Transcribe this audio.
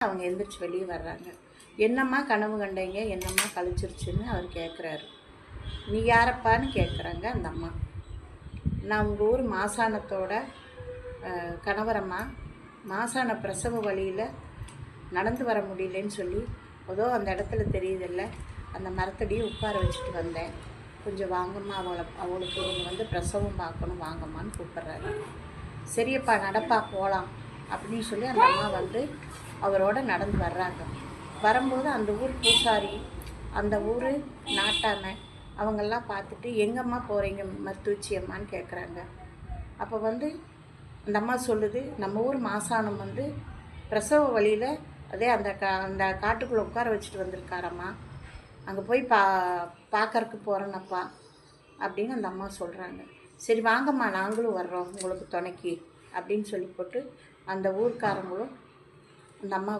அவங்க எழுந்திரிச்சு வெளியே வர்றாங்க. என்னம்மா கனவு கண்டீங்க, என்னம்மா கழிச்சிருச்சுன்னு அவர் கேட்குறாரு. நீ யாரப்பான்னு கேட்குறாங்க அந்த அம்மா. நான் உங்கள் ஊர் மாசாணத்தோட கணவரம்மா. மாசான பிரசவ வழியில் நடந்து வர முடியலன்னு சொல்லி ஏதோ அந்த இடத்துல தெரியுதில்ல, அந்த மரத்தடியை உட்கார வச்சுட்டு வந்தேன். கொஞ்சம் வாங்கம்மா, அவளுக்கு நீங்கள் பிரசவம் பார்க்கணும், வாங்கம்மான்னு கூப்பிட்றாரு. சரியப்பா நடப்பா போகலாம் அப்படின்னு சொல்லி அந்த அம்மா அவரோட நடந்து வர்றாங்க. வரும்போது அந்த ஊர் பூசாரி, அந்த ஊர் நாட்டாமை அவங்கெல்லாம் பார்த்துட்டு எங்கம்மா போகிறீங்க மருத்துவச்சி அம்மான்னு கேட்குறாங்க. அப்போ அந்த அம்மா சொல்லுது, நம்ம ஊர் மாசானம் பிரசவ வழியில் அதே அந்த காட்டுக்குள்ளே உட்கார வச்சுட்டு வந்திருக்காரம்மா, அங்கே போய் பார்க்கறக்கு போகிறேன்னப்பா அப்படின்னு அந்த அம்மா சொல்கிறாங்க. சரி வாங்கம்மா, நாங்களும் வர்றோம் உங்களுக்கு துணைக்கி அப்படின்னு சொல்லி போட்டு அந்த ஊர்க்காரங்களும் அந்த அம்மா